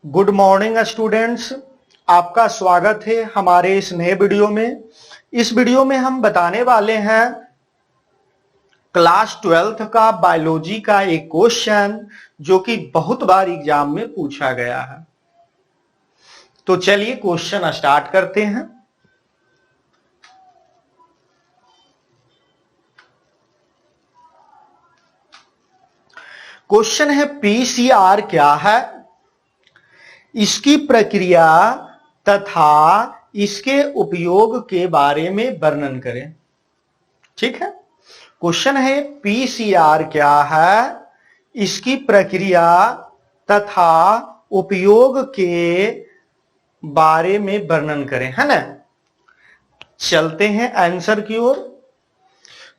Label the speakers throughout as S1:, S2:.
S1: Good morning students, आपका स्वागत है हमारे इस नए वीडियो में। इस वीडियो में हम बताने वाले हैं क्लास 12th का बायोलॉजी का एक क्वेश्चन जो कि बहुत बार एग्जाम में पूछा गया है। तो चलिए क्वेश्चन स्टार्ट करते हैं। क्वेश्चन है पीसीआर क्या है, इसकी प्रक्रिया तथा इसके उपयोग के बारे में वर्णन करें। ठीक है, क्वेश्चन है पीसीआर क्या है, इसकी प्रक्रिया तथा उपयोग के बारे में वर्णन करें, है ना। चलते हैं आंसर की ओर।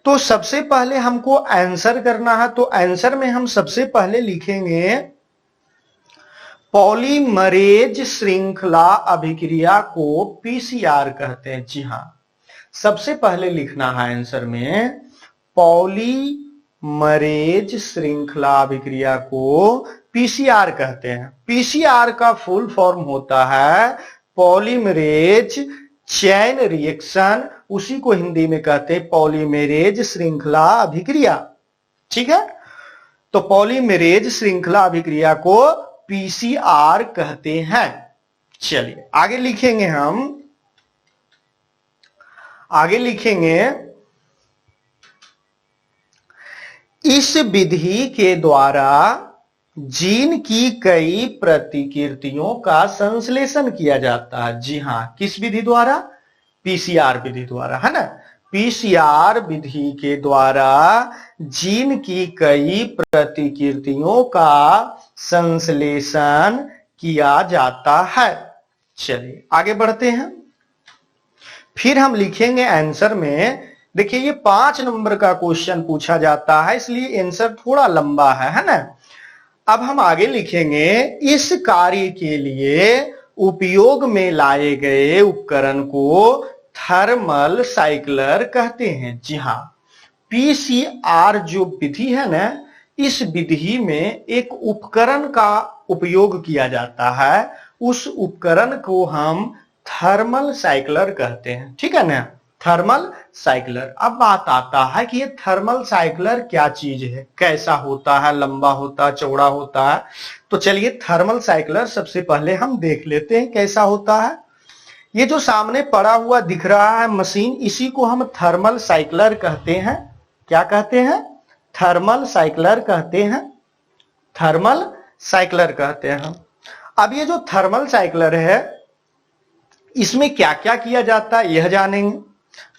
S1: तो सबसे पहले हमको आंसर करना है, तो आंसर में हम सबसे पहले लिखेंगे पॉलीमरेज श्रृंखला अभिक्रिया को पीसीआर कहते हैं। जी हां, सबसे पहले लिखना है आंसर में पॉलीमरेज श्रृंखला अभिक्रिया को पीसीआर कहते हैं। पीसीआर का फुल फॉर्म होता है पॉलीमरेज चैन रिएक्शन, उसी को हिंदी में कहते हैं पॉलीमरेज श्रृंखला अभिक्रिया। ठीक है, तो पॉलीमरेज श्रृंखला अभिक्रिया को पीसीआर कहते हैं। चलिए आगे लिखेंगे, हम आगे लिखेंगे इस विधि के द्वारा जीन की कई प्रतिकृतियों का संश्लेषण किया जाता है। जी हां, किस विधि द्वारा? पीसीआर विधि द्वारा, है ना। पीसीआर विधि के द्वारा जीन की कई प्रतिकृतियों का संश्लेषण किया जाता है। चलिए आगे बढ़ते हैं। फिर हम लिखेंगे आंसर में, देखिए ये 5 नंबर का क्वेश्चन पूछा जाता है, इसलिए आंसर थोड़ा लंबा है ना। अब हम आगे लिखेंगे इस कार्य के लिए उपयोग में लाए गए उपकरण को थर्मल साइक्लर कहते हैं। जी हां, पीसीआर जो विधि है ना, इस विधि में एक उपकरण का उपयोग किया जाता है, उस उपकरण को हम थर्मल साइक्लर कहते हैं। ठीक है ना, थर्मल साइक्लर। अब बात आता है कि ये थर्मल साइक्लर क्या चीज है, कैसा होता है, लंबा होता है, चौड़ा होता है। तो चलिए थर्मल साइक्लर सबसे पहले हम देख लेते हैं कैसा होता है। ये जो सामने पड़ा हुआ दिख रहा है मशीन, इसी को हम थर्मल साइक्लर कहते हैं। क्या कहते हैं? थर्मल साइक्लर कहते हैं। थर्मल साइक्लर कहते हैं हम। अब ये जो थर्मल साइक्लर है, इसमें क्या क्या किया जाता है यह जानेंगे।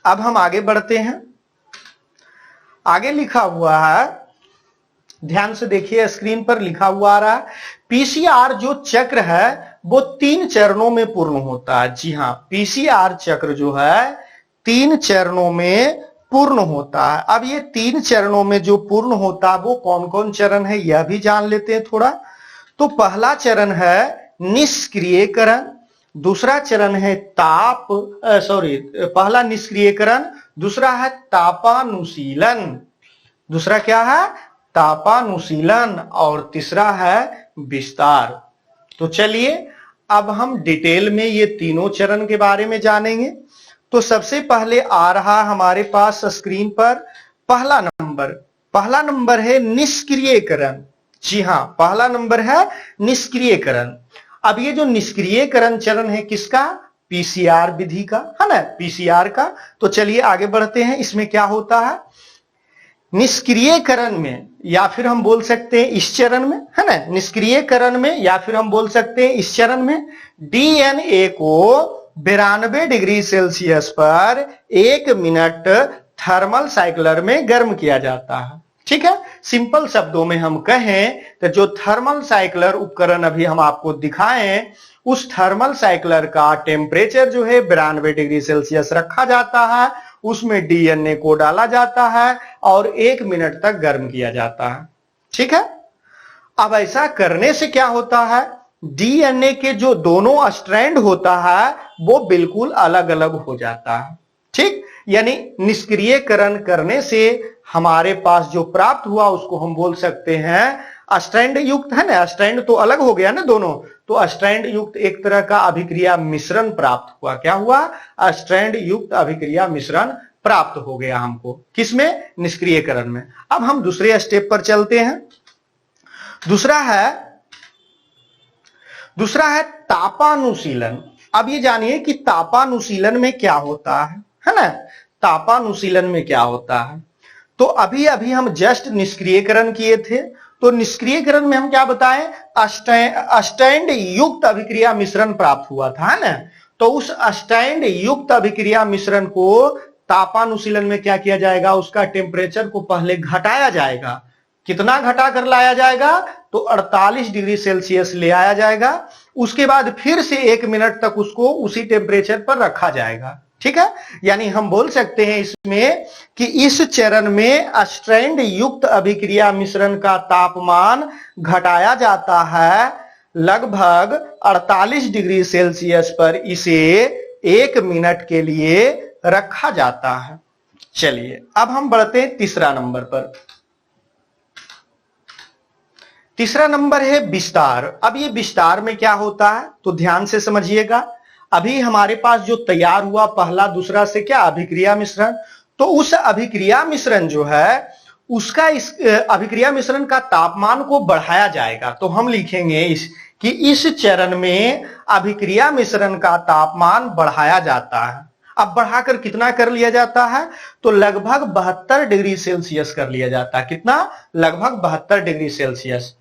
S1: अब हम आगे बढ़ते हैं। आगे लिखा हुआ है, ध्यान से देखिए, स्क्रीन पर लिखा हुआ आ रहा है पीसीआर जो चक्र है वो 3 चरणों में पूर्ण होता है। जी हां, पीसीआर चक्र जो है 3 चरणों में पूर्ण होता है। अब ये 3 चरणों में जो पूर्ण होता है वो कौन कौन चरण है यह भी जान लेते हैं थोड़ा। तो पहला चरण है निष्क्रियकरण, दूसरा चरण है पहला निष्क्रियकरण, दूसरा है तापानुशीलन, दूसरा क्या है? तापानुशीलन, और तीसरा है विस्तार। तो चलिए अब हम डिटेल में ये तीनों चरण के बारे में जानेंगे। तो सबसे पहले आ रहा हमारे पास स्क्रीन पर पहला नंबर है निष्क्रियकरण। जी हां, पहला नंबर है निष्क्रियकरण। अब ये जो निष्क्रियकरण चरण है किसका? पीसीआर विधि का, है ना, पीसीआर का। तो चलिए आगे बढ़ते हैं। इसमें क्या होता है निष्क्रियकरण में, या फिर हम बोल सकते हैं इस चरण में, है ना, निष्क्रियकरण में, या फिर हम बोल सकते हैं इस चरण में डीएनए को 92 डिग्री सेल्सियस पर 1 मिनट थर्मल साइक्लर में गर्म किया जाता है। ठीक है, सिंपल शब्दों में हम कहें तो जो थर्मल साइक्लर उपकरण अभी हम आपको दिखाएं, उस थर्मल साइक्लर का टेम्परेचर जो है 92 डिग्री सेल्सियस रखा जाता है, उसमें डीएनए को डाला जाता है और 1 मिनट तक गर्म किया जाता है। ठीक है, अब ऐसा करने से क्या होता है, डीएनए के जो दोनों स्ट्रैंड होता है वो बिल्कुल अलग अलग हो जाता है। ठीक, यानी निष्क्रियकरण करने से हमारे पास जो प्राप्त हुआ उसको हम बोल सकते हैं अस्टैंड युक्त है ना, अस्टैंड तो अलग हो गया ना दोनों, तो अस्टैंड युक्त एक तरह का अभिक्रिया मिश्रण प्राप्त हुआ। क्या हुआ? अस्टैंड युक्त अभिक्रिया मिश्रण प्राप्त हो गया हमको। किसमें? निष्क्रियकरण में। अब हम दूसरे स्टेप पर चलते हैं। दूसरा है तापानुशीलन। अब ये जानिए कि तापानुशीलन में क्या होता है ना? तापानुशीलन में क्या होता है? तो अभी हम जस्ट निष्क्रियकरण किए थे, तो निष्क्रियकरण में हम क्या बताएं? अस्टैंड युक्त अभिक्रिया मिश्रण प्राप्त हुआ था, है ना? तो उस अस्टैंड युक्त अभिक्रिया मिश्रण को तापानुशीलन में क्या किया जाएगा? उसका टेम्परेचर को पहले घटाया जाएगा। कितना घटा कर लाया जाएगा? तो 48 डिग्री सेल्सियस ले आया जाएगा। उसके बाद फिर से 1 मिनट तक उसको उसी टेम्परेचर पर रखा जाएगा। ठीक है, यानी हम बोल सकते हैं इसमें कि इस चरण में अस्टैंड युक्त अभिक्रिया मिश्रण का तापमान घटाया जाता है लगभग 48 डिग्री सेल्सियस पर। इसे 1 मिनट के लिए रखा जाता है। चलिए अब हम बढ़ते हैं तीसरा नंबर पर। तीसरा नंबर है विस्तार। अब ये विस्तार में क्या होता है तो ध्यान से समझिएगा। अभी हमारे पास जो तैयार हुआ पहला दूसरा से क्या? अभिक्रिया मिश्रण। तो उस अभिक्रिया मिश्रण जो है उसका इस अभिक्रिया मिश्रण का तापमान को बढ़ाया जाएगा। तो हम लिखेंगे कि इस चरण में अभिक्रिया मिश्रण का तापमान बढ़ाया जाता है। अब बढ़ाकर कितना कर लिया जाता है? तो लगभग 72 डिग्री सेल्सियस कर लिया जाता है। कितना? लगभग 72 डिग्री सेल्सियस।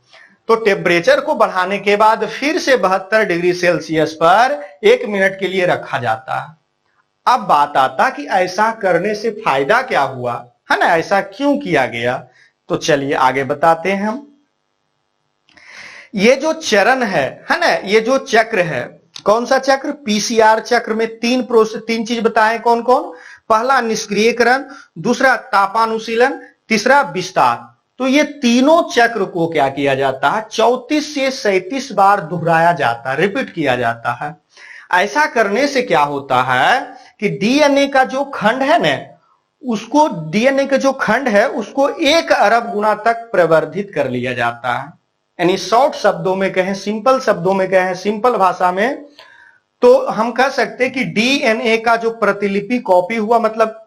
S1: तो टेम्परेचर को बढ़ाने के बाद फिर से 72 डिग्री सेल्सियस पर 1 मिनट के लिए रखा जाता है। अब बात आता कि ऐसा करने से फायदा क्या हुआ, है ना? ऐसा क्यों किया गया? तो चलिए आगे बताते हैं हम। ये जो चरण है ना, ये जो चक्र है, कौन सा चक्र? पीसीआर चक्र में तीन चीज बताएं। कौन कौन? पहला निष्क्रियकरण, दूसरा तापानुशीलन, तीसरा विस्तार। तो ये तीनों चक्र को क्या किया जाता है? 34 से 37 बार दोहराया जाता है, रिपीट किया जाता है। ऐसा करने से क्या होता है कि डीएनए का जो खंड है ना, उसको डीएनए का जो खंड है उसको 1 अरब गुना तक प्रवर्धित कर लिया जाता है। यानी शॉर्ट शब्दों में कहें, सिंपल शब्दों में कहें, सिंपल भाषा में, तो हम कह सकते हैं कि डीएनए का जो प्रतिलिपि कॉपी हुआ, मतलब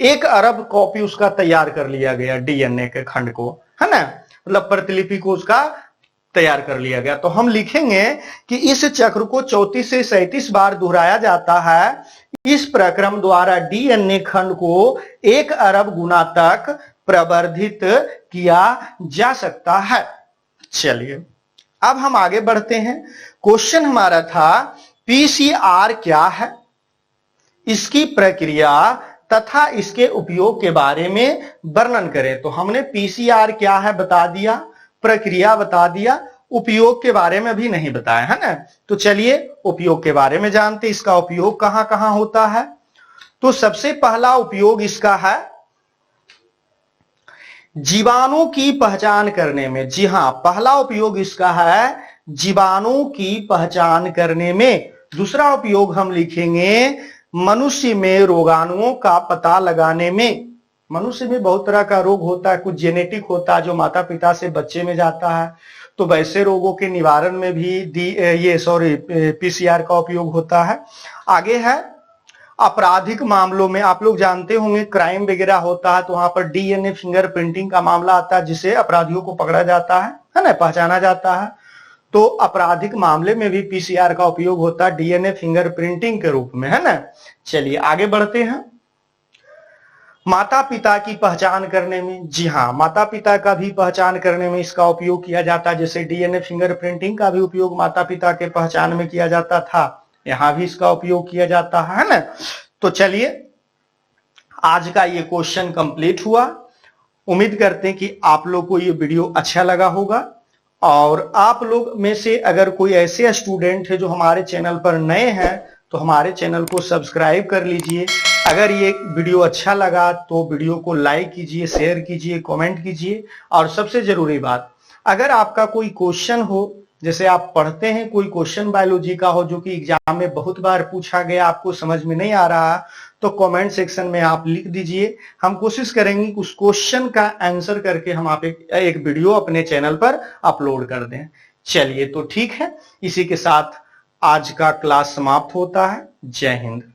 S1: 1 अरब कॉपी उसका तैयार कर लिया गया डीएनए के खंड को, है ना? मतलब प्रतिलिपि को उसका तैयार कर लिया गया। तो हम लिखेंगे कि इस चक्र को 34 से 37 बार दोहराया जाता है। इस प्रक्रम द्वारा डीएनए खंड को 1 अरब गुना तक प्रवर्धित किया जा सकता है। चलिए अब हम आगे बढ़ते हैं। क्वेश्चन हमारा था पीसीआर क्या है, इसकी प्रक्रिया तथा इसके उपयोग के बारे में वर्णन करें। तो हमने पीसीआर क्या है बता दिया, प्रक्रिया बता दिया, उपयोग के बारे में भी नहीं बताया, है ना? तो चलिए उपयोग के बारे में जानते। इसका उपयोग कहां कहां होता है? तो सबसे पहला उपयोग इसका है जीवाणु की पहचान करने में। जी हां, पहला उपयोग इसका है जीवाणु की पहचान करने में। दूसरा उपयोग हम लिखेंगे मनुष्य में रोगाणुओं का पता लगाने में। मनुष्य में बहुत तरह का रोग होता है, कुछ जेनेटिक होता है जो माता पिता से बच्चे में जाता है, तो वैसे रोगों के निवारण में भी पीसीआर का उपयोग होता है। आगे है आपराधिक मामलों में। आप लोग जानते होंगे क्राइम वगैरह होता है तो वहां पर डीएनए फिंगर प्रिंटिंग का मामला आता है, जिससे अपराधियों को पकड़ा जाता है ना, पहचाना जाता है। तो आपराधिक मामले में भी पीसीआर का उपयोग होता है डीएनए फिंगर प्रिंटिंग के रूप में, है ना? चलिए आगे बढ़ते हैं। माता पिता की पहचान करने में। जी हाँ, माता पिता का भी पहचान करने में इसका उपयोग किया जाता है। जैसे डीएनए फिंगर प्रिंटिंग का भी उपयोग माता पिता के पहचान में किया जाता था, यहां भी इसका उपयोग किया जाता है ना? तो चलिए आज का ये क्वेश्चन कंप्लीट हुआ। उम्मीद करते हैं कि आप लोग को ये वीडियो अच्छा लगा होगा, और आप लोग में से अगर कोई ऐसे स्टूडेंट है जो हमारे चैनल पर नए हैं तो हमारे चैनल को सब्सक्राइब कर लीजिए। अगर ये वीडियो अच्छा लगा तो वीडियो को लाइक कीजिए, शेयर कीजिए, कमेंट कीजिए। और सबसे जरूरी बात, अगर आपका कोई क्वेश्चन हो जैसे आप पढ़ते हैं कोई क्वेश्चन बायोलॉजी का हो जो कि एग्जाम में बहुत बार पूछा गया, आपको समझ में नहीं आ रहा, तो कमेंट सेक्शन में आप लिख दीजिए। हम कोशिश करेंगे कि उस क्वेश्चन का आंसर करके हम आप एक वीडियो अपने चैनल पर अपलोड कर दें। चलिए तो ठीक है, इसी के साथ आज का क्लास समाप्त होता है। जय हिंद।